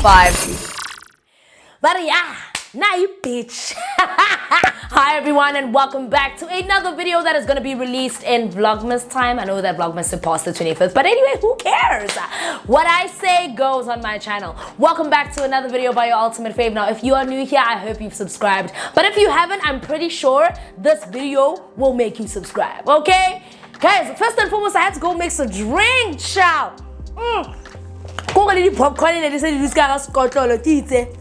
5. But yeah, now you bitch. Hi everyone and welcome back to another video that is going to be released in Vlogmas time. I know that Vlogmas surpassed the 25th, but anyway, who cares? What I say goes on my channel. Welcome back to another video by your ultimate fave. Now, if you are new here, I hope you've subscribed. But if you haven't, I'm pretty sure this video will make you subscribe, okay? Guys, first and foremost, I had to go make some drink, child. Go get the popcorn and they said this guy has got all of it.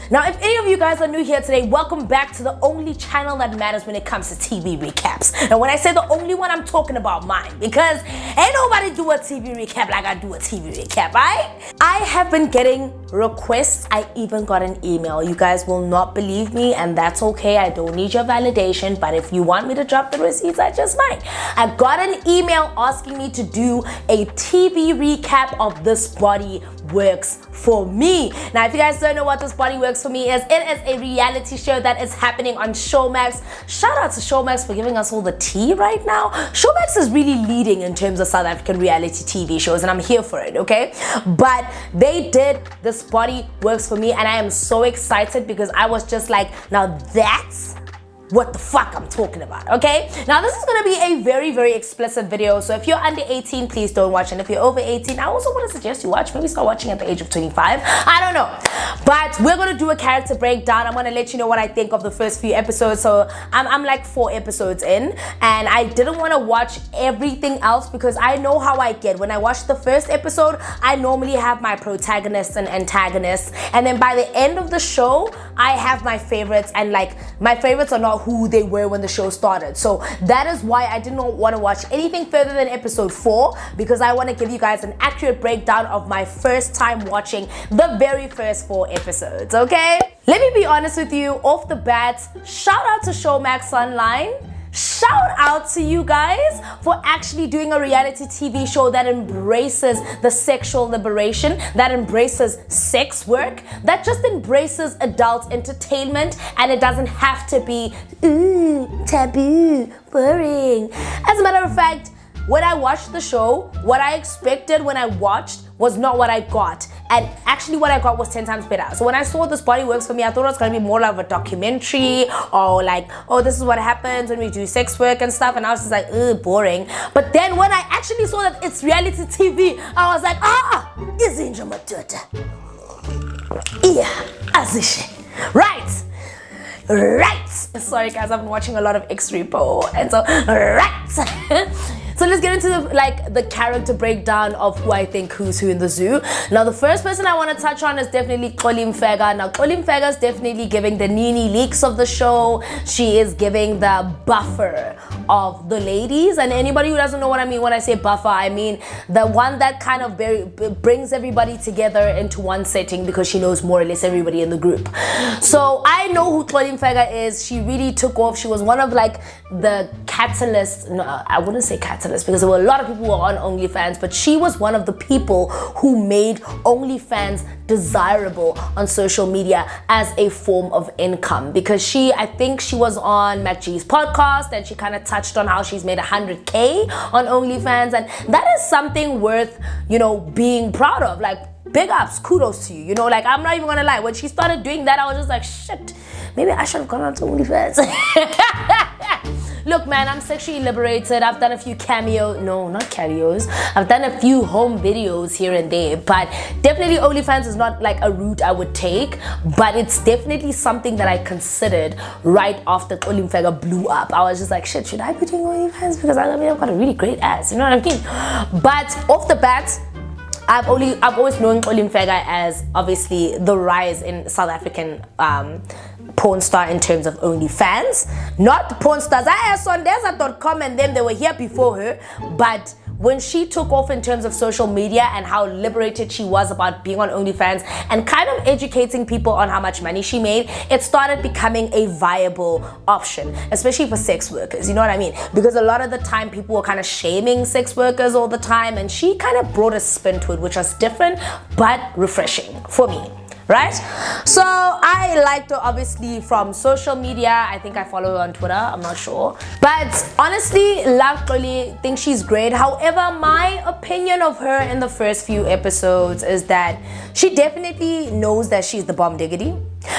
Now, if any of you guys are new here today, welcome back to the only channel that matters when it comes to TV recaps. And when I say the only one, I'm talking about mine, because ain't nobody do a TV recap like I do a TV recap, right? I have been getting requests. I even got an email. You guys will not believe me, and that's okay. I don't need your validation, but if you want me to drop the receipts, I just might. I got an email asking me to do a TV recap of This Body Works For Me. Now, if you guys don't know what This Body Works For Me is, it is a reality show that is happening on Showmax. Shout out to Showmax for giving us all the tea right now. Showmax is really leading in terms of South African reality TV shows, and I'm here for it, okay? But they did This Body Works For Me, and I am so excited because I was just like, now that's what the fuck I'm talking about, okay? Now, this is gonna be a very, very explicit video, so if you're under 18, please don't watch, and if you're over 18, I also want to suggest you watch. Maybe start watching at the age of 25. I don't know. But we're gonna do a character breakdown. I'm gonna let you know what I think of the first few episodes. So I'm like 4 episodes in, and I didn't want to watch everything else because I know how I get. When I watch the first episode, I normally have my protagonists and antagonists, and then by the end of the show, I have my favorites, and like my favorites are not who they were when the show started. So that is why I did not want to watch anything further than episode 4, because I want to give you guys an accurate breakdown of my first time watching the very first 4 episodes, okay? Let me be honest with you, off the bat, shout out to Showmax Online. Shout out to you guys for actually doing a reality TV show that embraces the sexual liberation, that embraces sex work, that just embraces adult entertainment, and it doesn't have to be taboo, boring. As a matter of fact, when I watched the show, what I expected when I watched was not what I got. And actually what I got was 10 times better. So when I saw This Body Works For Me, I thought it was gonna be more like a documentary, or like, oh, this is what happens when we do sex work and stuff. And I was just like, boring. But then when I actually saw that it's reality TV, I was like, izinja madoda. Yeah, azishe. Right. Sorry guys, I've been watching a lot of X-Repo, and so, right. So let's get into the character breakdown of who I think who's who in the zoo. Now, the first person I want to touch on is definitely Xoxo. Now, Xoxo is definitely giving the Nini Leaks of the show. She is giving the buffer of the ladies. And anybody who doesn't know what I mean when I say buffer, I mean the one that kind of brings everybody together into one setting, because she knows more or less everybody in the group. So I know who Xoxo is. She really took off. She was one of like the catalysts. No, I wouldn't say catalyst, because there were a lot of people who were on OnlyFans, but she was one of the people who made OnlyFans desirable on social media as a form of income, because I think she was on Mac G's podcast, and she kind of touched on how she's made 100K on OnlyFans, and that is something worth, being proud of. Like, big ups, kudos to you, like, I'm not even gonna lie, when she started doing that, I was just like, shit, maybe I should have gone on to OnlyFans. Look, man, I'm sexually liberated. I've done a few not cameos. I've done a few home videos here and there, but definitely OnlyFans is not like a route I would take, but it's definitely something that I considered right after Xoxo blew up. I was just like, shit, should I be doing OnlyFans? Because I've got a really great ass, you know what I mean? But off the bat, I've always known Xoxo as obviously the rise in South African porn star in terms of OnlyFans. Not the porn stars. I asked Sondeza.com and them, they were here before her, but when she took off in terms of social media and how liberated she was about being on OnlyFans and kind of educating people on how much money she made, it started becoming a viable option, especially for sex workers, you know what I mean? Because a lot of the time people were kind of shaming sex workers all the time, and she kind of brought a spin to it, which was different but refreshing for me. right? So I liked her obviously from social media. I think I follow her on Twitter, I'm not sure. But honestly, love Xoli, think she's great. However, my opinion of her in the first few episodes is that she definitely knows that she's the bomb diggity.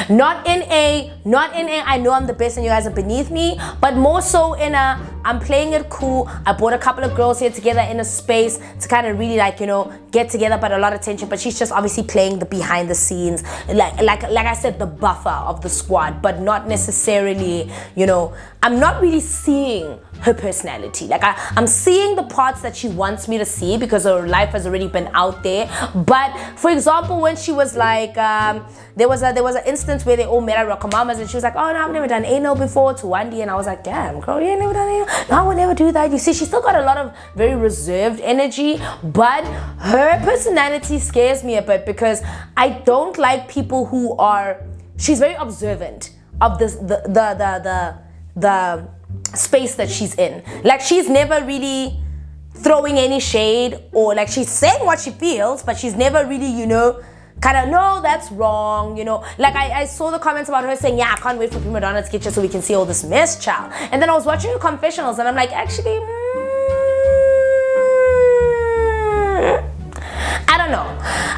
Not in a I know I'm the best and you guys are beneath me, but more so in a I'm playing it cool. I brought a couple of girls here together in a space to kind of really like, you know, get together, but a lot of tension. But she's just obviously playing the behind the scenes, like I said, the buffer of the squad, but not necessarily, you know, I'm not really seeing her personality. Like I'm seeing the parts that she wants me to see because her life has already been out there. But for example, when she was like, there was an instance where they all met at Rockamama's and she was like, oh no, I've never done anal before, to Wendy, and I was like, damn girl, you ain't never done anal? No, I would never do that. You see, she's still got a lot of very reserved energy, but her personality scares me a bit because I don't like people who are, she's very observant of this the space that she's in. Like she's never really throwing any shade, or like she's saying what she feels, but she's never really, you know, kind of, no, that's wrong, you know. Like I saw the comments about her saying, yeah, I can't wait for Primadonna to get you so we can see all this mess, child. And then I was watching her confessionals and I'm like, actually, I don't know.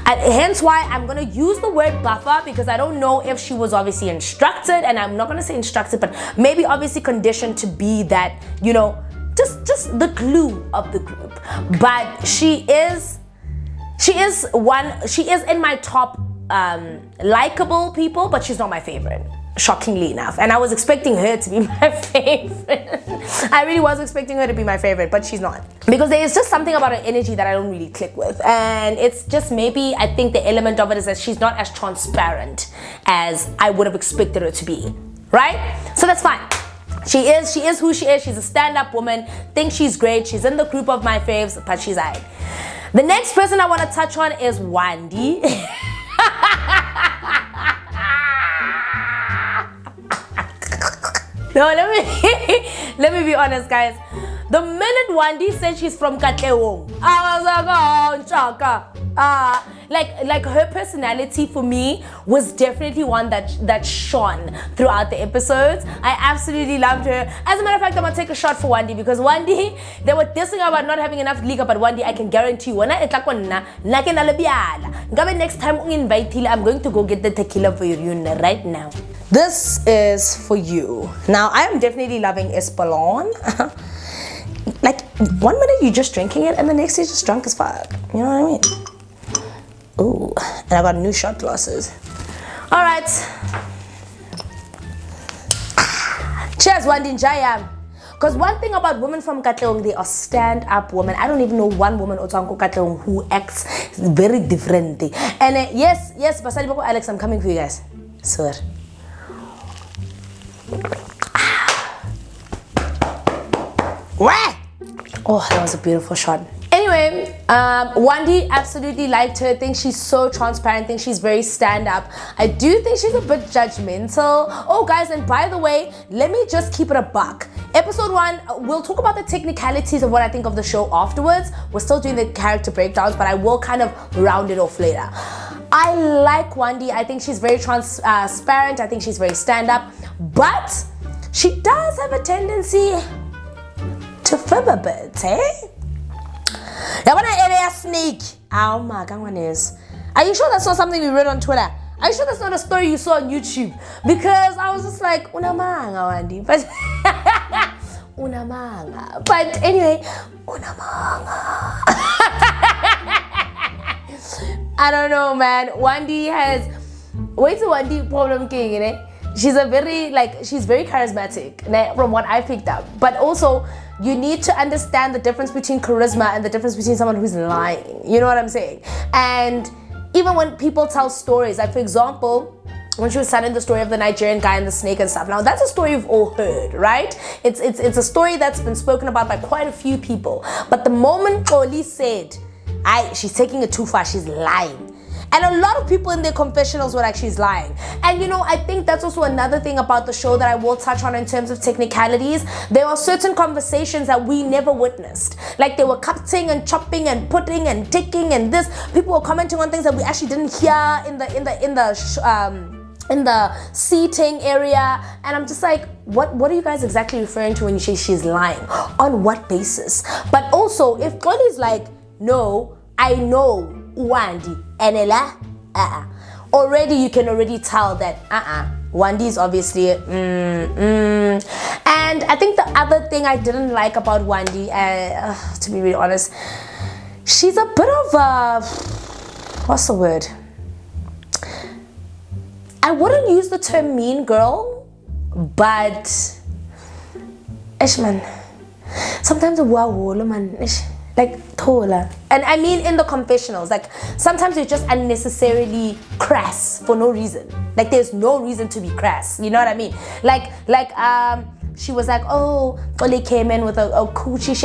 Hence why I'm going to use the word buffer, because I don't know if she was obviously instructed, and I'm not going to say instructed, but maybe obviously conditioned to be that, you know, just the glue of the group. But she is in my top likable people, but she's not my favorite, shockingly enough. And I was expecting her to be my favorite. I really was expecting her to be my favorite, but she's not. Because there is just something about her energy that I don't really click with. And it's just maybe, I think the element of it is that she's not as transparent as I would have expected her to be, right? So that's fine. She is who she is. She's a stand-up woman. Think she's great. She's in the group of my faves, but she's alright. The next person I want to touch on is Wendy. No, let me be honest, guys. The minute Wendy said she's from Katlehong, I was like, oh, Chaka. Like her personality for me was definitely one that shone throughout the episodes. I absolutely loved her. As a matter of fact, I'm gonna take a shot for Wendy, because Wendy, they were dissing about not having enough liquor, but Wendy, I can guarantee you, when I next time I'm going to go get the tequila for you right now. This is for you. Now, I am definitely loving Espolon. Like, 1 minute you're just drinking it, and the next you're just drunk as fuck. You know what I mean? Ooh, and I got new shot glasses. All right. Cheers, Wendy Njaya. Because one thing about women from Katlehong, they are stand-up women. I don't even know one woman Otanko Katlehong who acts very differently. And yes, Basadi Boko Alex, I'm coming for you guys. Sir. Where? Oh, that was a beautiful shot. Anyway, Wendy, absolutely liked her. Think she's so transparent. Think she's very stand-up. I do think she's a bit judgmental. Oh, guys, and by the way, let me just keep it a buck. Episode 1, we'll talk about the technicalities of what I think of the show afterwards. We're still doing the character breakdowns, but I will kind of round it off later. I like Wendy. I think she's very transparent. I think she's very stand-up. But she does have a tendency to fib a bit, eh? I want to area snake. Oh my God, is. Are you sure that's not something you read on Twitter? Are you sure that's not a story you saw on YouTube? Because I was just like, unamanga, Wendy. But unamanga. But anyway, unamanga. I don't know, man. Wendy has. Wait till Wendy problem king, you know? She's she's very charismatic, from what I picked up. But also, you need to understand the difference between charisma and the difference between someone who's lying. You know what I'm saying? And even when people tell stories, like for example, when she was telling the story of the Nigerian guy and the snake and stuff. Now that's a story you've all heard, right? It's a story that's been spoken about by quite a few people. But the moment Xoli said, she's taking it too far, she's lying. And a lot of people in their confessionals were like, she's lying. And I think that's also another thing about the show that I will touch on in terms of technicalities. There are certain conversations that we never witnessed. Like they were cutting and chopping and putting and taking and this. People were commenting on things that we actually didn't hear in the seating area. And I'm just like, what are you guys exactly referring to when you say she's lying? On what basis? But also, if Xoli's like, no, I know Wandi and Ella, already you can already tell that Wandi is obviously And I think the other thing I didn't like about Wandi, to be really honest, she's a bit of a, what's the word? I wouldn't use the term mean girl, but man, sometimes man, like thola. And I mean in the confessionals, like sometimes you're just unnecessarily crass for no reason. Like there's no reason to be crass, you know what I mean? Like she was like, oh, Xoli came in with a coochie.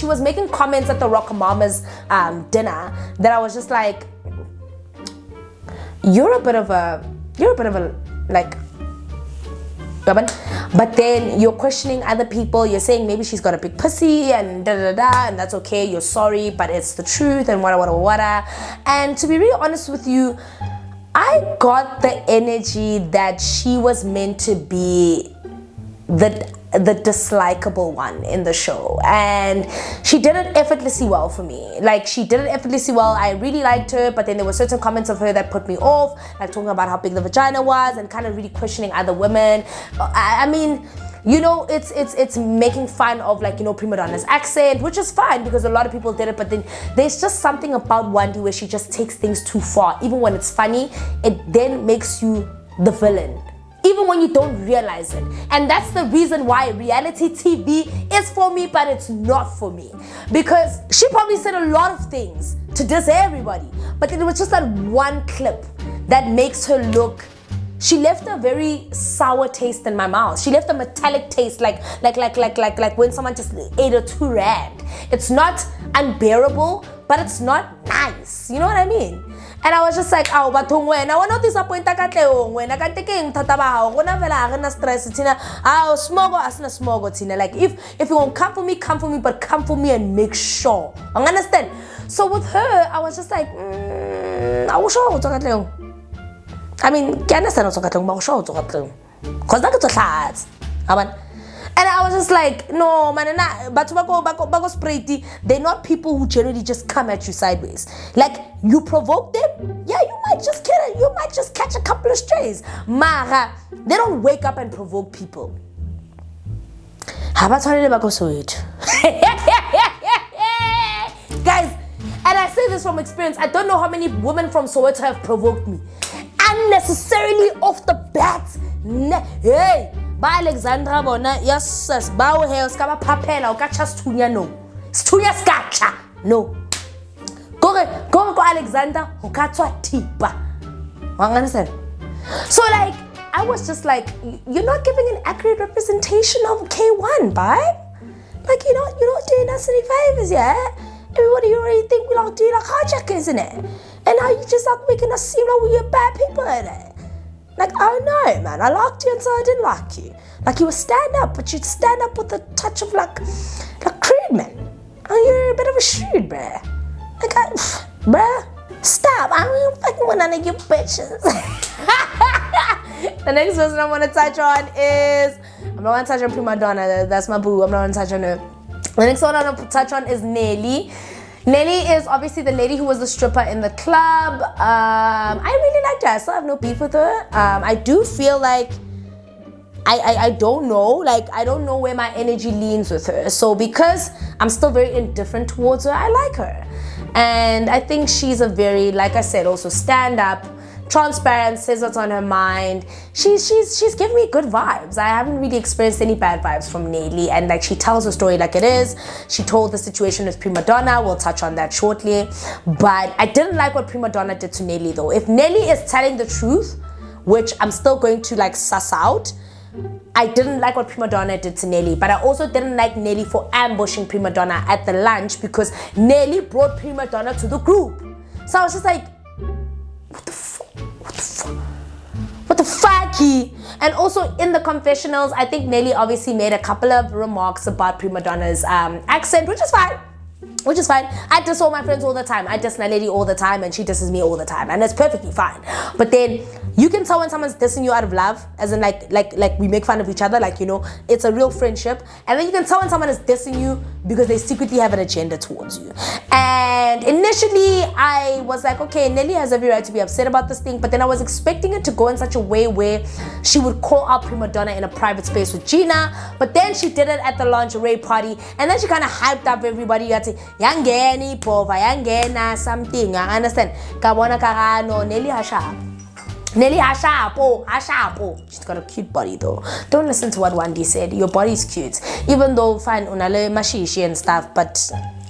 She was making comments at the Rock Mama's dinner that I was just like, you're a bit of a like, but then you're questioning other people. You're saying maybe she's got a big pussy and and that's okay. You're sorry, but it's the truth and wada. And to be really honest with you, I got the energy that she was meant to be the dislikable one in the show, and she did it effortlessly well for me. Like she did it effortlessly well. I really liked her, but then there were certain comments of her that put me off, like talking about how big the vagina was and kind of really questioning other women. I mean, it's making fun of like Primadonna's accent, which is fine because a lot of people did it, but then there's just something about Wandi where she just takes things too far. Even when it's funny, it then makes you the villain, even when you don't realize it. And that's the reason why reality TV is for me, but it's not for me. Because she probably said a lot of things to diss everybody, but it was just that one clip that makes her look, she left a very sour taste in my mouth. She left a metallic taste, like when someone just ate a 2 rand. It's not unbearable, but it's not nice. You know what I mean? And I was just like, oh, but when I want to disappoint ka tleo when I can take in tataba gona vela ga na stress tina smogo asna smogo tina. Like if you want come for me, but come for me and make sure. You understand? So with her, I was just like, I wish I would talk tleo. I mean, can understand also tleo, but I wish I would talk cause that gets hard. And I was just like, no, man, but they're not people who generally just come at you sideways. Like, you provoke them, yeah, you might just catch a couple of strays. Mara, they don't wake up and provoke people. Guys, and I say this from experience, I don't know how many women from Soweto have provoked me. Unnecessarily off the bat. Hey! Ba Alexandra bona yes ba o he ska ba phapela o ka cha sthunya no sthunya ska cha no go Alexander o ka tswa tipa. Understand? So like I was just like, you're not giving an accurate representation of K1, vibe. Like you're not doing us any favors, yeah. Everybody already think we like doing like hijackers, isn't it? And now you just like making us seem like we're bad people, in it. Like, oh no, man, I liked you until I didn't like you. Like, you were stand up, but you'd stand up with a touch of like crude, man. Oh, you're a bit of a shrewd, bruh. Like, bruh, stop. I don't fucking want none of you bitches. The next person I want to touch on is, I'm not going to touch on Primadonna, that's my boo, I'm not going to touch on her. The next one I want to touch on is Nelly. Nelly is obviously the lady who was the stripper in the club. I really liked her. I still have no beef with her. I do feel like I don't know. Like, I don't know where my energy leans with her. So because I'm still very indifferent towards her, I like her. And I think she's a very, like I said, also stand-up, transparent, says what's on her mind. She's giving me good vibes. I haven't really experienced any bad vibes from Nelly, and like she tells the story like it is. She told the situation with Primadonna. We'll touch on that shortly. But I didn't like what Primadonna did to Nelly though. If Nelly is telling the truth, which I'm still going to like suss out, I didn't like what Primadonna did to Nelly, but I also didn't like Nelly for ambushing Primadonna at the lunch because Nelly brought Primadonna to the group. So I was just like, key. And also in the confessionals, I think Nelly obviously made a couple of remarks about Primadonna's accent, which is fine. I diss all my friends all the time. I diss Naledi all the time, and she disses me all the time, and it's perfectly fine. But then you can tell when someone's dissing you out of love, as in like we make fun of each other, like, you know, it's a real friendship. And then you can tell when someone is dissing you because they secretly have an agenda towards you. And initially I was like, okay, Nelly has every right to be upset about this thing, but then I was expecting it to go in such a way where she would call out Primadonna in a private space with Gina, but then she did it at the lingerie party, and then she kind of hyped up everybody. You had to yangeni pova yangena something. I understand. Kabona karano Nelly hasha. Nelly Hashapo. She's got a cute body though. Don't listen to what Wandi said. Your body's cute. Even though fine unale mashishi and stuff, but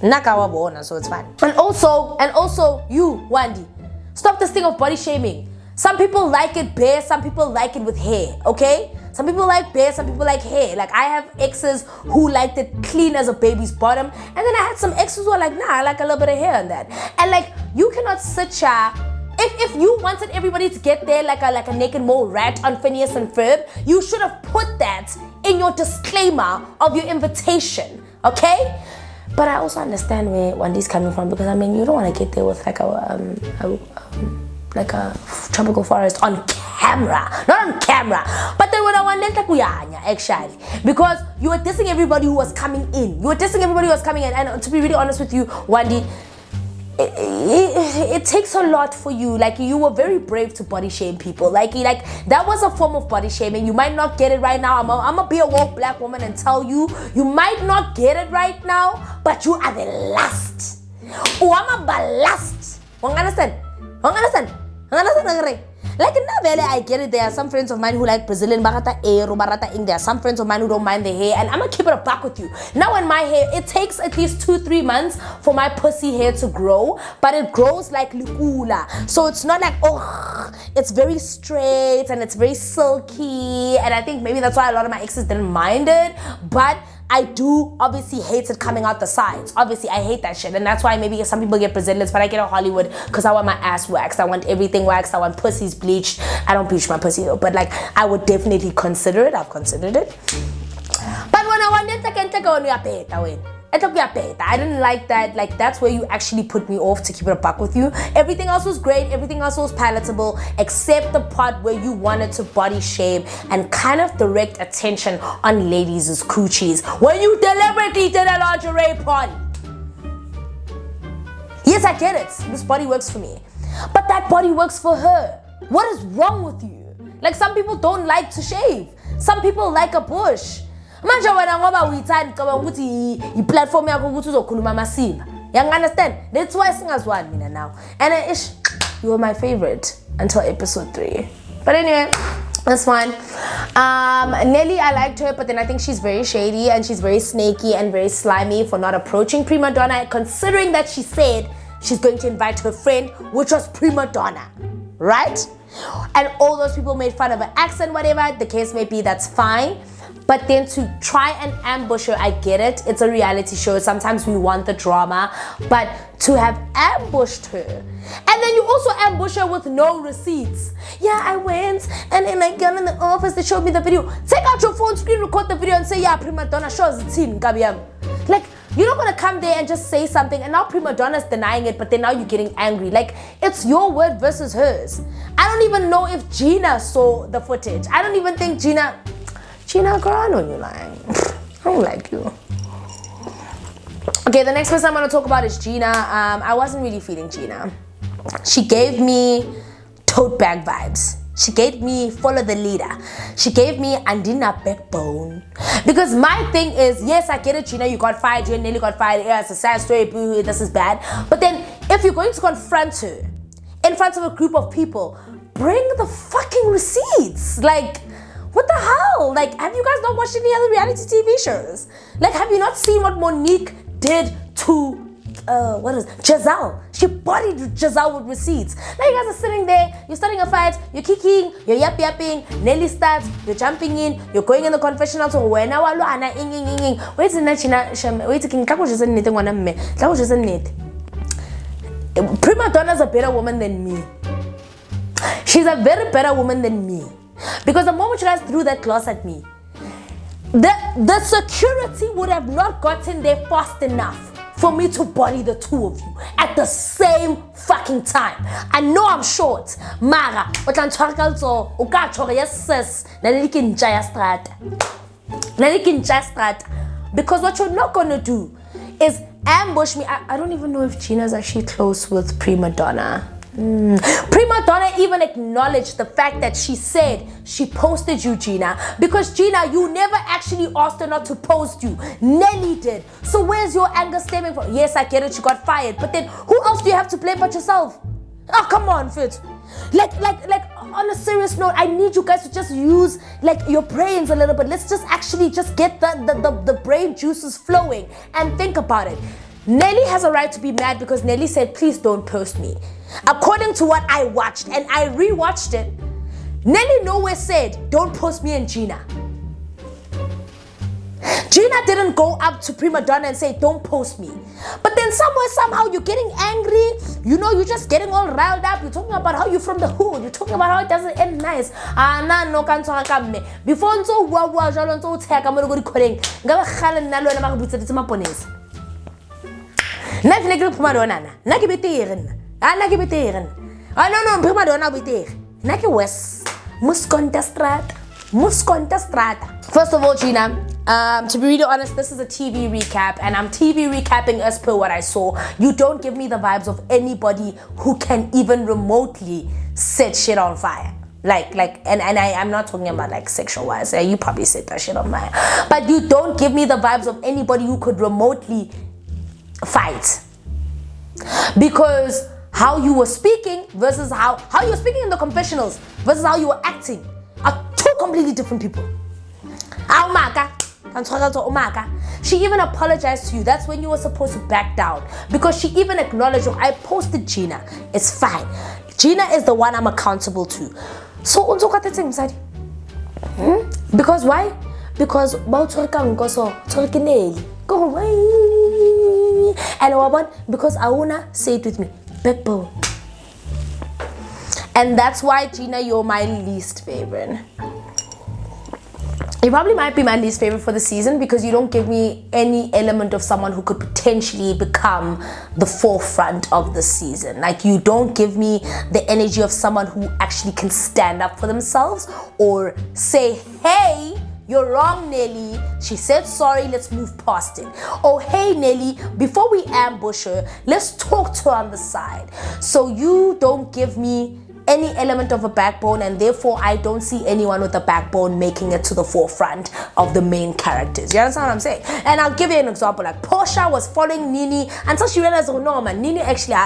nakawa bona, so it's fine. And also you, Wandi, stop this thing of body shaming. Some people like it bare, some people like it with hair, okay? Some people like bare, some people like hair. Like I have exes who liked it clean as a baby's bottom, and then I had some exes who are like, nah, I like a little bit of hair on that. And like, you cannot sit here. If you wanted everybody to get there like a naked mole rat on Phineas and Ferb, you should have put that in your disclaimer of your invitation, okay? But I also understand where Wandi's coming from, because I mean, you don't want to get there with like a tropical forest on camera, not on camera. But then when I wanted actually, because you were dissing everybody who was coming in. And to be really honest with you, Wandi, it takes a lot for you. Like, you were very brave to body shame people. Like that was a form of body shaming. You might not get it right now. I'm gonna be a woke black woman and tell you, you might not get it right now, but you are the last. Oh, I'm a ballast. Understand? Like in Naledi, I get it. There are some friends of mine who like Brazilian barata aero, barata ing. There are some friends of mine who don't mind the hair, and I'm gonna keep it a buck with you. Now in my hair, it takes at least 2-3 months for my pussy hair to grow, but it grows like lukula. So it's not like, oh, it's very straight and it's very silky, and I think maybe that's why a lot of my exes didn't mind it. But I do obviously hate it coming out the sides. Obviously, I hate that shit. And that's why maybe some people get Brazilians, but I get a Hollywood because I want my ass waxed. I want everything waxed. I want pussies bleached. I don't bleach my pussy though, but like, I would definitely consider it. I've considered it. But when I wanted to I didn't like that. Like, that's where you actually put me off, to keep it a buck with you. Everything else was great. Everything else was palatable, except the part where you wanted to body shame and kind of direct attention on ladies' coochies when you deliberately did a lingerie party. Yes, I get it. This body works for me. But that body works for her. What is wrong with you? Like, some people don't like to shave. Some people like a bush. Manje wena ngoba uyithanda ngoba ukuthi iplatform yakho ukuthi uzokhuluma masimba. You understand? That's why singazwani mina now. And you were my favorite until episode 3. But anyway, that's fine. Nelly, I liked her, but then I think she's very shady and she's very snaky and very slimy for not approaching Primadonna, considering that she said she's going to invite her friend, which was Primadonna, right? And all those people made fun of her accent, whatever the case may be, that's fine. But then to try and ambush her, I get it. It's a reality show. Sometimes we want the drama. But to have ambushed her, and then you also ambush her with no receipts. Yeah, I went, and then I got in the office, they showed me the video. Take out your phone, screen record the video, and say, yeah, Primadonna shows the team, Gabiam. Like, you're not gonna come there and just say something, and now Primadonna's denying it, but then now you're getting angry. Like, it's your word versus hers. I don't even know if Gina saw the footage. I don't even think Gina, girl, I know you're lying. I don't like you. Okay, the next person I'm gonna talk about is Gina. I wasn't really feeling Gina. She gave me tote bag vibes. She gave me follow the leader. She gave me Andina backbone. Because my thing is, yes, I get it, Gina, you got fired, you nearly got fired. Yeah, it's a sad story, boo, this is bad. But then, if you're going to confront her in front of a group of people, bring the fucking receipts. Like, what the hell? Like, have you guys not watched any other reality TV shows? Like, have you not seen what Monique did to Giselle? She bodied Giselle with receipts. Now you guys are sitting there, you're starting a fight, you're kicking, you're yapping, Nelly starts, you're jumping in, you're going in the confessional to wait Primadonna's a better woman than me. She's a very better woman than me. Because the moment you guys threw that glass at me, the security would have not gotten there fast enough for me to body the two of you at the same fucking time. I know I'm short, mara, yes sis, because what you're not gonna do is ambush me. I don't even know if Gina's actually close with Primadonna. Primadonna even acknowledged the fact that she said she posted you, Gina, because Gina, you never actually asked her not to post you. Nelly did. So where's your anger stemming from? Yes, I get it, you got fired, but then who else do you have to blame but yourself? Oh, come on, Fitz. Like on a serious note, I need you guys to just use like your brains a little bit. Let's just actually just get the brain juices flowing and think about it. Nelly has a right to be mad because Nelly said, please don't post me. According to what I watched, and I rewatched it, Nelly nowhere said, don't post me and Gina. Gina didn't go up to Primadonna and say, don't post me. But then somehow you're getting angry. You know, you're just getting all riled up. You're talking about how you're from the hood. You're talking about how it doesn't end nice. Before no, Primadonna beter. Nake West. First of all, Gina, to be really honest, this is a TV recap, and I'm TV recapping as per what I saw. You don't give me the vibes of anybody who can even remotely set shit on fire. I'm not talking about like sexual wise. You probably set that shit on fire, but you don't give me the vibes of anybody who could remotely fight. Because how you were speaking versus how you were speaking in the confessionals versus how you were acting are two completely different people. She even apologized to you. That's when you were supposed to back down, because she even acknowledged, I posted Gina. It's fine. Gina is the one I'm accountable to. So because why? Because and because Auna said with me, backbone. And that's why, Gina, you're my least favorite. You probably might be my least favorite for the season because you don't give me any element of someone who could potentially become the forefront of the season. Like, you don't give me the energy of someone who actually can stand up for themselves or say, hey, you're wrong, Nelly. She said sorry, let's move past it. Oh, hey, Nelly, before we ambush her, let's talk to her on the side. So you don't give me any element of a backbone, and therefore I don't see anyone with a backbone making it to the forefront of the main characters. You understand what I'm saying? And I'll give you an example. Like, Portia was following Nini until she realized, oh no, man, Nini actually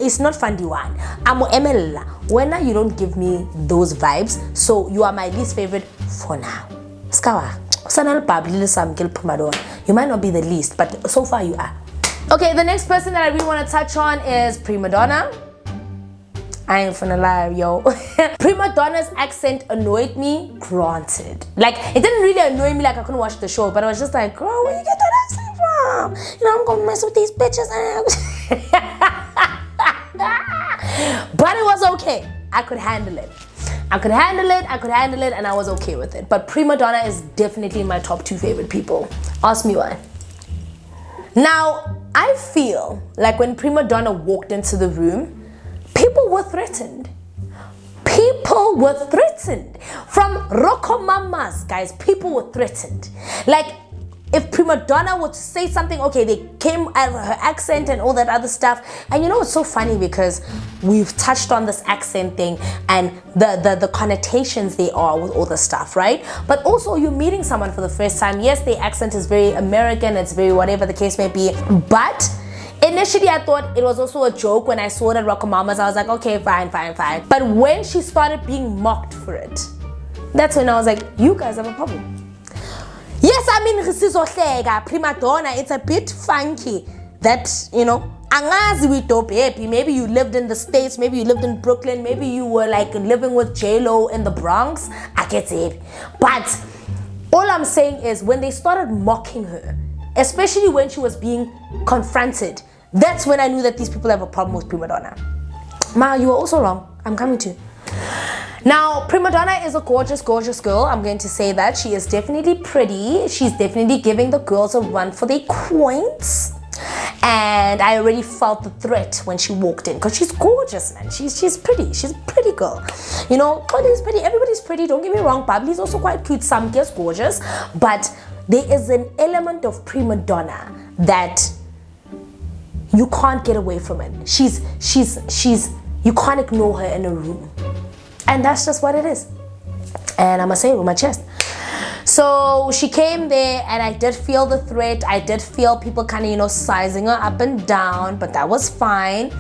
it's not Fandi one. I'm Mallela. When you don't give me those vibes, so you are my least favorite for now. You might not be the least, but so far you are. Okay, the next person that I really want to touch on is Primadonna. I ain't finna lie, yo. Primadonna's accent annoyed me, granted. Like, it didn't really annoy me like I couldn't watch the show, but I was just like, girl, where you get that accent from? You know, I'm gonna mess with these bitches. But it was okay. I could handle it. and I was okay with it. But Primadonna is definitely my top 2 favorite people. Ask me why. Now, I feel like when Primadonna walked into the room, people were threatened. People were threatened. From Roko Mamas, guys, people were threatened. Like, if Primadonna were to say something, okay, they came out of her accent and all that other stuff. And you know, it's so funny because we've touched on this accent thing and the connotations they are with all the stuff, right? But also, you're meeting someone for the first time. Yes, their accent is very American, it's very whatever the case may be. But initially, I thought it was also a joke. When I saw it at Rockamamas, I was like, okay, fine. But when she started being mocked for it, that's when I was like, you guys have a problem. Yes, I mean, Primadonna, it's a bit funky that, you know, maybe you lived in the States, maybe you lived in Brooklyn, maybe you were like living with J-Lo in the Bronx. I get it. But all I'm saying is when they started mocking her, especially when she was being confronted, that's when I knew that these people have a problem with Primadonna. Ma, you were also wrong. I'm coming to you. Now, Primadonna is a gorgeous, gorgeous girl. I'm going to say that. She is definitely pretty. She's definitely giving the girls a run for their coins. And I already felt the threat when she walked in because she's gorgeous, man. She's pretty. She's a pretty girl. You know, Claudia's pretty. Everybody's pretty. Don't get me wrong. Bubbly's also quite cute. Samke's gorgeous. But there is an element of Primadonna that you can't get away from it. You can't ignore her in a room. And that's just what it is. And I'm gonna say it with my chest. So she came there and I did feel the threat. I did feel people kind of, you know, sizing her up and down, but that was fine.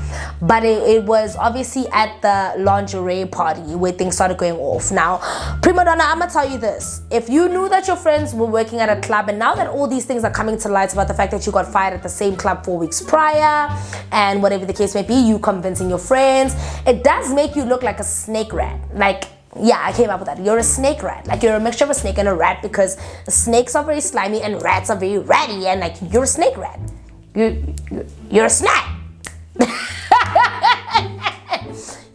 But it was obviously at the lingerie party where things started going off. Now, Primadonna, I'm gonna tell you this. If you knew that your friends were working at a club and now that all these things are coming to light about the fact that you got fired at the same club 4 weeks prior and whatever the case may be, you convincing your friends, it does make you look like a snake rat. Like, yeah, I came up with that. You're a snake rat. Like, you're a mixture of a snake and a rat because snakes are very slimy and rats are very ratty, and like, you're a snake rat. You're a snack.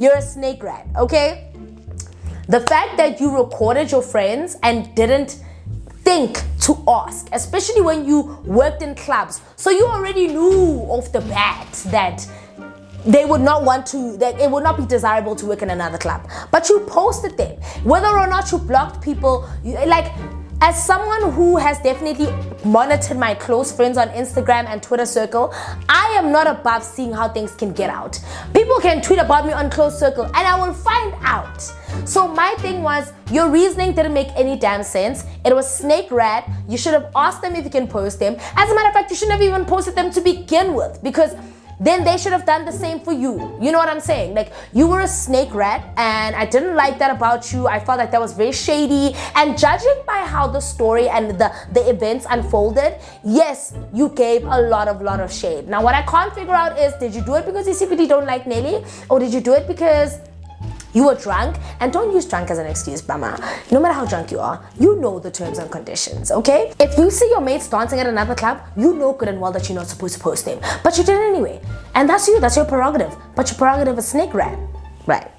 You're a snake rat, okay? The fact that you recorded your friends and didn't think to ask, especially when you worked in clubs, so you already knew off the bat that they would not want to, that it would not be desirable to work in another club. But you posted them. Whether or not you blocked people, like, as someone who has definitely monitored my close friends on Instagram and Twitter circle, I am not above seeing how things can get out. People can tweet about me on close circle and I will find out. So my thing was, your reasoning didn't make any damn sense. It was snake rat. You should have asked them if you can post them. As a matter of fact, you shouldn't have even posted them to begin with, because then they should have done the same for you. You know what I'm saying? Like, you were a snake rat and I didn't like that about you. I felt like that was very shady. And judging by how the story and the events unfolded, yes, you gave a lot of shade. Now, what I can't figure out is, did you do it because you secretly don't like Nelly? Or did you do it because you were drunk? And don't use drunk as an excuse, Bama. No matter how drunk you are, you know the terms and conditions, okay? If you see your mates dancing at another club, you know good and well that you're not supposed to post them. But you did it anyway. And that's you, that's your prerogative. But your prerogative is snake rat. Right.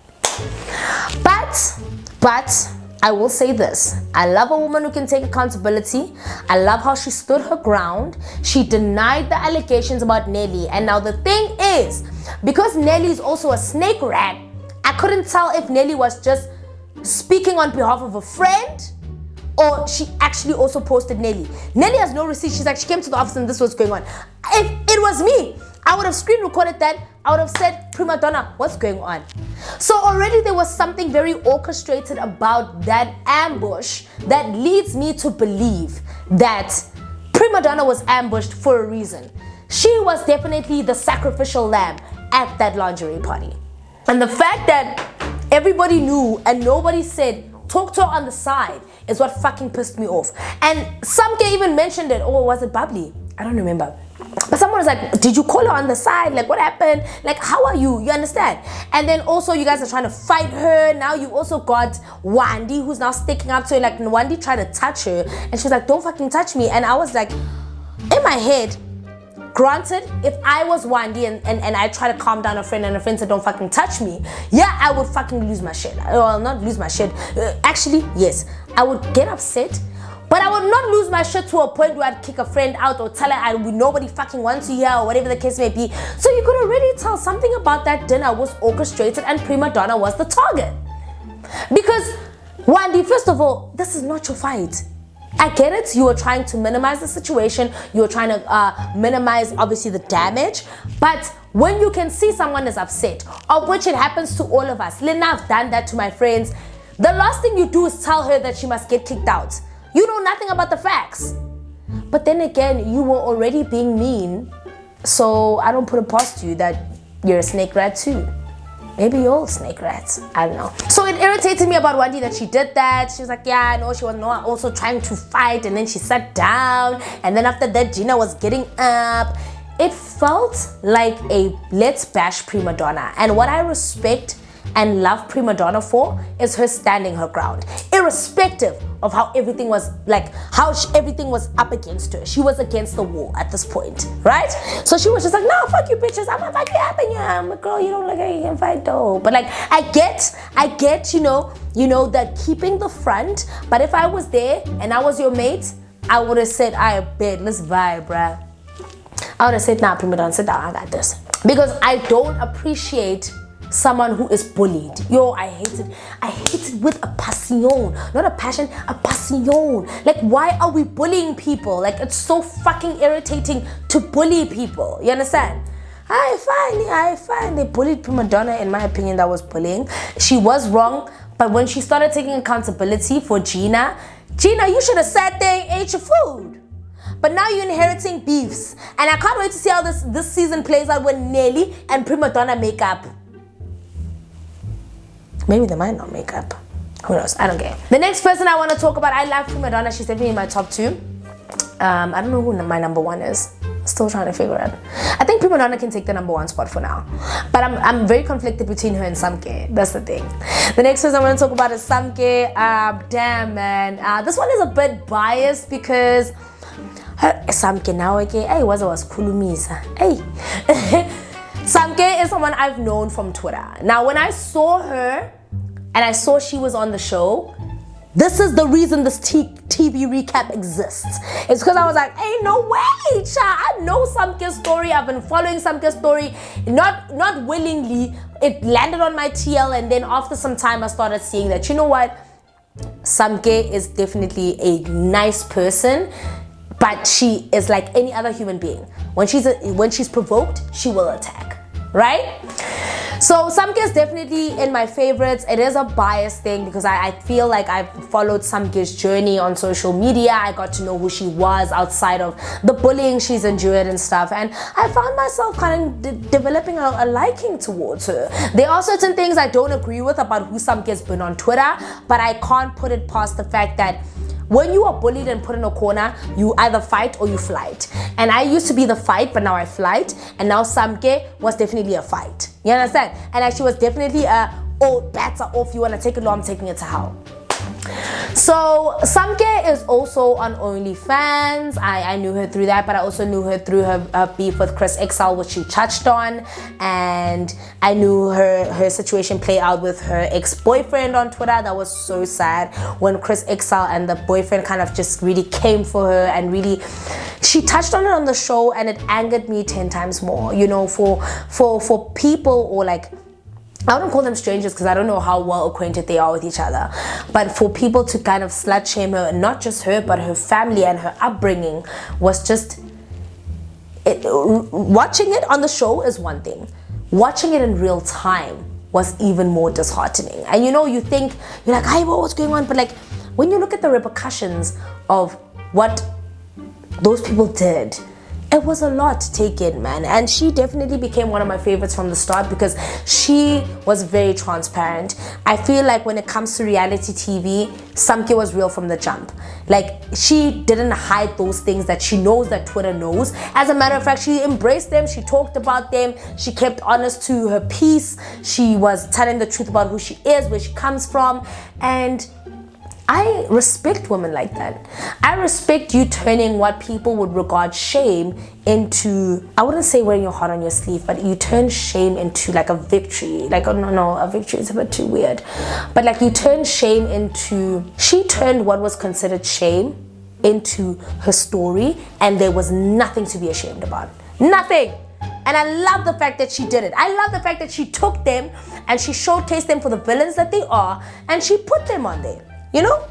But I will say this. I love a woman who can take accountability. I love how she stood her ground. She denied the allegations about Nelly. And now the thing is, because Nelly is also a snake rat, I couldn't tell if Nelly was just speaking on behalf of a friend or she actually also posted Nelly. Nelly has no receipt. She's like, she came to the office and this was going on. If it was me, I would have screen recorded that. I would have said, Primadonna, what's going on? So already there was something very orchestrated about that ambush that leads me to believe that Primadonna was ambushed for a reason. She was definitely the sacrificial lamb at that lingerie party. And the fact that everybody knew and nobody said, talk to her on the side, is what fucking pissed me off. And Samke even mentioned it. Or was it Bubbly? I don't remember. But someone was like, did you call her on the side? Like, what happened? Like, how are you? You understand? And then also you guys are trying to fight her. Now you also got Wandi, who's now sticking up to her. Like, Wandi tried to touch her and she's like, don't fucking touch me. And I was like, in my head, granted, if I was Wandi and I try to calm down a friend and a friend said don't fucking touch me, yeah, I would fucking lose my shit. Well, not lose my shit. Actually, yes, I would get upset, but I would not lose my shit to a point where I'd kick a friend out or tell her nobody fucking wants you here or whatever the case may be. So you could already tell something about that dinner was orchestrated and Primadonna was the target. Because, Wandi, first of all, this is not your fight. I get it, you were trying to minimize the situation, you were trying to minimize obviously the damage, but when you can see someone is upset, of which it happens to all of us, Lena, I've done that to my friends, the last thing you do is tell her that she must get kicked out. You know nothing about the facts. But then again, you were already being mean, so I don't put it past you that you're a snake rat too. Maybe you're all snake rats. I don't know. So it irritated me about Wandi that she did that. She was like, yeah, I know she was not also trying to fight. And then she sat down. And then after that, Gina was getting up. It felt like a let's bash Primadonna. And what I respect and love Primadonna for is her standing her ground. irrespective of how everything was, like, how everything was up against her. She was against the wall at this point, right? So she was just like, no, fuck you bitches, I'm gonna fuck you up, and yeah, I'm a girl, you don't look like you can fight though. But like, I get, you know, that keeping the front, but if I was there and I was your mate, I would have said, I bet, let's vibe, bruh. I would have said, nah, Primadonna, sit down, I got this. Because I don't appreciate someone who is bullied. Yo, I hate it. I hate it with a passion. Not a passion, a passion. Like, why are we bullying people? Like, it's so fucking irritating to bully people. You understand? I find they bullied Primadonna. In my opinion, that was bullying. She was wrong, but when she started taking accountability for Gina, you should have sat there and ate your food. But now you're inheriting beefs. And I can't wait to see how this season plays out when Nelly and Primadonna make up. Maybe they might not make up. Who knows? I don't care. The next person I want to talk about, I love Primadonna. She's definitely in my top 2. I don't know who my number 1 is. Still trying to figure out. I think Primadonna can take the number 1 spot for now. But I'm very conflicted between her and Samke. That's the thing. The next person I want to talk about is Samke. Damn, man. This one is a bit biased because Samke now again. Hey, was Kulumisa. Hey. Samke is someone I've known from Twitter. Now, when I saw her and I saw she was on the show, this is the reason this TV recap exists. It's because I was like, hey, no way, cha. I know Samke's story. I've been following Samke's story. Not willingly. It landed on my TL, and then after some time, I started seeing that, you know what? Samke is definitely a nice person, but she is like any other human being. When she's provoked, she will attack, right? So Samke is definitely in my favorites. It is a biased thing because I feel like I've followed Samke's journey on social media. I got to know who she was outside of the bullying she's endured and stuff, and I found myself kind of developing a liking towards her. There are certain things I don't agree with about who Samke's been on Twitter, but I can't put it past the fact that when you are bullied and put in a corner, you either fight or you flight. And I used to be the fight, but now I flight. And now Samke was definitely a fight. You understand? And like, she was definitely oh, bats are off. You want to take it low, I'm taking it to hell. So Samke is also on OnlyFans. I knew her through that, but I also knew her through her beef with Chris XL, which she touched on, and I knew her situation play out with her ex-boyfriend on Twitter. That was so sad when Chris XL and the boyfriend kind of just really came for her, and really she touched on it on the show, and it angered me 10 times more. You know, for people, or like, I wouldn't call them strangers because I don't know how well acquainted they are with each other, but for people to kind of slut shame her, not just her, but her family and her upbringing, was just, watching it on the show is one thing. Watching it in real time was even more disheartening. And you know, you think, you're like, hey, what's going on? But like, when you look at the repercussions of what those people did, it was a lot to take in, man. And she definitely became one of my favorites from the start because she was very transparent. I feel like when it comes to reality TV, Samke was real from the jump. Like, she didn't hide those things that she knows that Twitter knows. As a matter of fact, she embraced them, she talked about them, she kept honest to her piece, she was telling the truth about who she is, where she comes from, and I respect women like that. I respect you turning what people would regard shame into, I wouldn't say wearing your heart on your sleeve, but you turn shame into like a victory. Like, oh no, a victory is a bit too weird. But like, you turn shame into, she turned what was considered shame into her story, and there was nothing to be ashamed about. Nothing. And I love the fact that she did it. I love the fact that she took them and she showcased them for the villains that they are, and she put them on there. You know,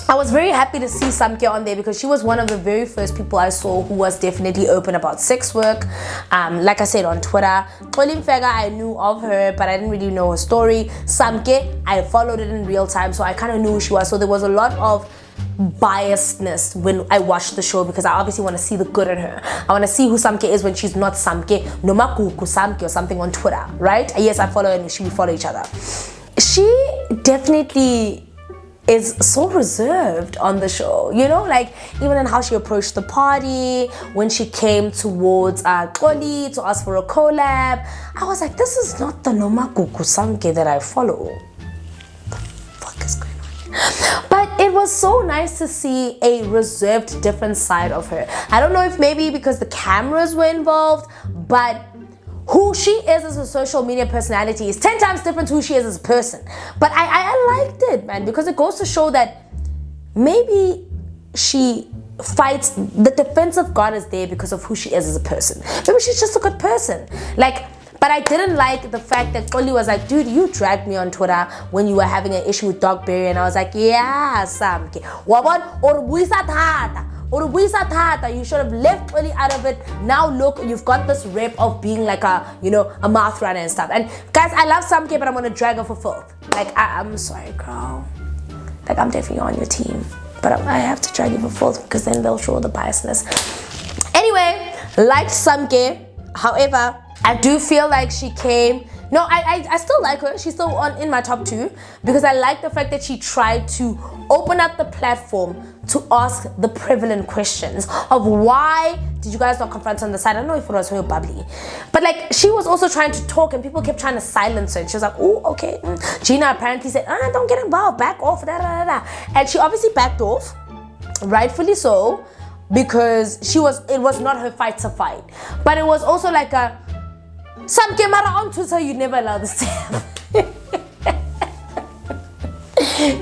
I was very happy to see Samke on there because she was one of the very first people I saw who was definitely open about sex work. Like I said, on Twitter. Colin Fega, I knew of her, but I didn't really know her story. Samke, I followed it in real time, so I kind of knew who she was. So there was a lot of biasness when I watched the show because I obviously want to see the good in her. I want to see who Samke is when she's not Samke, Nomakuku Samke or something on Twitter, right? Yes, I follow her and we follow each other. She definitely is so reserved on the show, you know, like even in how she approached the party, when she came towards Koli to ask for a collab. I was like, this is not the Nomakuku Samke that I follow. What the fuck is going on? But it was so nice to see a reserved, different side of her. I don't know if maybe because the cameras were involved, but who she is as a social media personality is 10 times different to who she is as a person. But I liked it, man, because it goes to show that maybe she fights, the defense of God is there because of who she is as a person. Maybe she's just a good person. Like, but I didn't like the fact that Oli was like, dude, you dragged me on Twitter when you were having an issue with Dogberry, and I was like, yeah, Samke. You should have left Oli out of it. Now look, you've got this rep of being like a, a mouth runner and stuff. And guys, I love Samke, but I'm gonna drag her for filth. Like, I'm sorry, girl. Like, I'm definitely on your team, but I have to drag you for filth because then they'll show the biasness. Anyway, liked Samke. However, I do feel like she came. No, I still like her. She's still in my top 2 because I like the fact that she tried to open up the platform to ask the prevalent questions of why did you guys not confront her on the side. I don't know if it was her or Bubbly, but like she was also trying to talk and people kept trying to silence her. And she was like, oh, okay. Gina apparently said, don't get involved, back off, da, da, da, da. And she obviously backed off, rightfully so, because it was not her fight to fight. But it was also like a, some came out on Twitter, you'd never allow this to happen.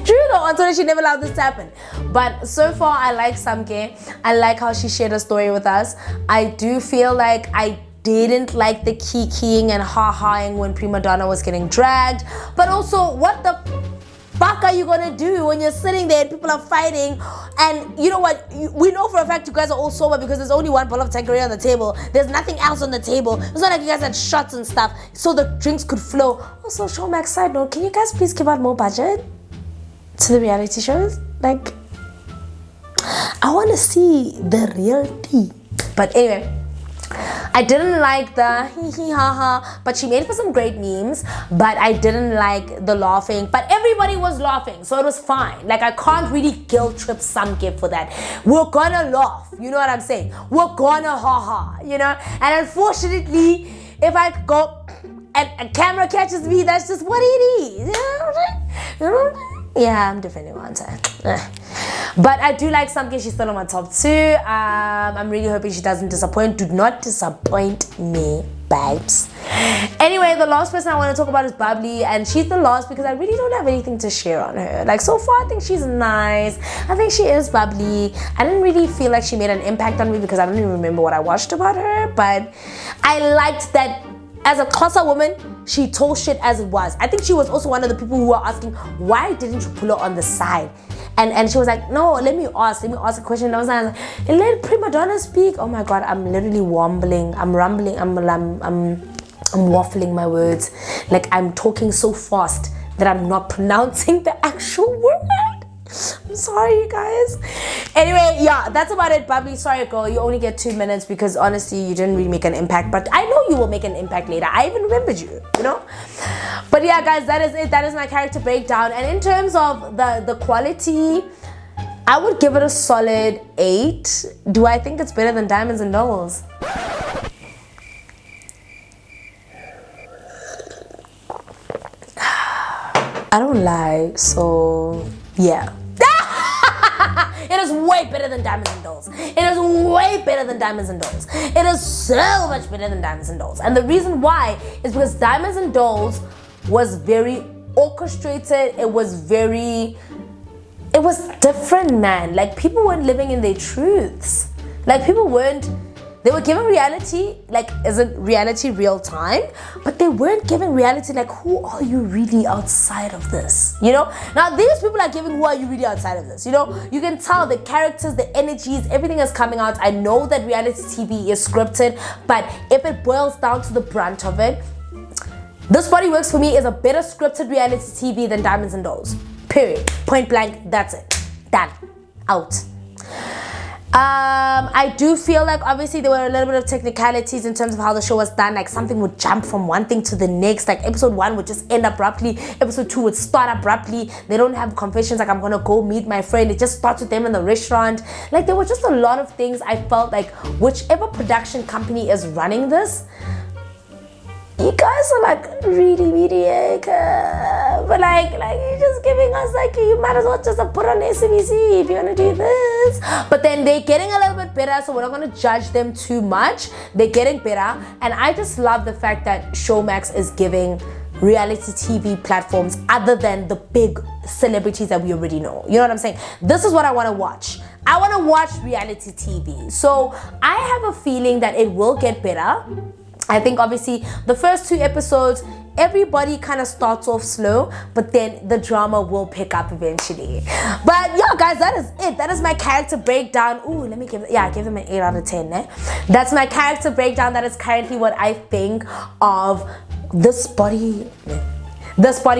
True though, on Twitter she never allowed this to happen. But so far I like Samke. I like how she shared a story with us. I do feel like I didn't like the kikiing and ha-haing when Primadonna was getting dragged. But also, what the fuck are you gonna do when you're sitting there and people are fighting? And you know what? We know for a fact you guys are all sober because there's only one bottle of Tanqueray on the table. There's nothing else on the table. It's not like you guys had shots and stuff so the drinks could flow. Also, Showmax, side note, can you guys please give out more budget to the reality shows? Like, I want to see the real tea. But anyway, I didn't like the hee hee ha ha, but she made for some great memes. But I didn't like the laughing. But everybody was laughing, so it was fine. Like, I can't really guilt trip Samke for that. We're gonna laugh, you know what I'm saying? We're gonna ha ha, And unfortunately, if I go and a camera catches me, that's just what it is. You know what I'm saying? Yeah, I'm defending one time. But I do like Samke. She's still on my top 2. I'm really hoping she doesn't disappoint. Do not disappoint me, babes. Anyway, the last person I want to talk about is Bubbly, and she's the last because I really don't have anything to share on her. Like, so far I think she's nice. I think she is bubbly. I didn't really feel like she made an impact on me because I don't even remember what I watched about her, but I liked that as a xoxo woman, she told shit as it was. I think she was also one of the people who were asking, why didn't you pull her on the side? And she was like, no, let me ask a question. And I was like, let Primadonna speak. Oh my God, I'm literally rumbling. I'm waffling my words. Like, I'm talking so fast that I'm not pronouncing the actual word. I'm sorry, you guys. Anyway, yeah, that's about it, Bubbly. Sorry, girl, you only get 2 minutes because honestly, you didn't really make an impact. But I know you will make an impact later. I even remembered you, But yeah, guys, that is it. That is my character breakdown. And in terms of the quality, I would give it a solid 8. Do I think it's better than Diamonds and Dolls? I don't lie, so yeah. It is way better than Diamonds and Dolls. It is way better than Diamonds and Dolls. It is so much better than Diamonds and Dolls. And the reason why is because Diamonds and Dolls was very orchestrated. It was different, man. Like, people weren't living in their truths. Like, they were given reality, like, isn't reality real time? But they weren't given reality, like, who are you really outside of this? Now these people are giving who are you really outside of this? You can tell the characters, the energies, everything is coming out. I know that reality TV is scripted, but if it boils down to the brunt of it, This Body Works for me is a better scripted reality TV than Diamonds and Dolls. Period. Point blank, that's it. Done. Out. I do feel like obviously there were a little bit of technicalities in terms of how the show was done. Like, something would jump from one thing to the next. Like, episode 1 would just end abruptly. Episode 2 would start abruptly. They don't have confessions like, I'm gonna go meet my friend. It just starts with them in the restaurant. Like, there were just a lot of things. I felt like whichever production company is running this, you guys are like really mediocre. But like you're just giving us like, you might as well just put on SABC if you're gonna do this. But then they're getting a little bit better, so we're not gonna judge them too much. They're getting better, and I just love the fact that Showmax is giving reality TV platforms other than the big celebrities that we already know. You know what I'm saying? This is what I want to watch. I want to watch reality TV. So I have a feeling that it will get better. I think obviously the first 2 episodes, everybody kind of starts off slow, but then the drama will pick up eventually. But yeah, guys, that is it. That is my character breakdown. Ooh, let me give it, I gave them an 8 out of 10. That's my character breakdown. That is currently what I think of this body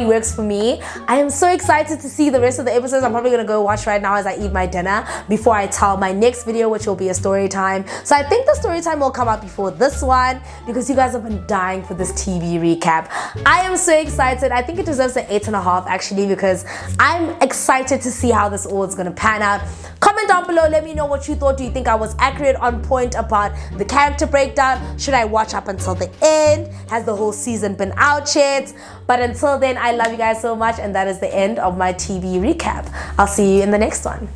works for me. I am so excited to see the rest of the episodes. I'm probably gonna go watch right now as I eat my dinner before I tell my next video, which will be a story time. So I think the story time will come out before this one because you guys have been dying for this TV recap. I am so excited. I think it deserves an 8.5 actually, because I'm excited to see how this all is gonna pan out. Comment down below, let me know what you thought. Do you think I was accurate, on point about the character breakdown? Should I watch up until the end? Has the whole season been out yet? But until then, I love you guys so much, and that is the end of my TV recap. I'll see you in the next one.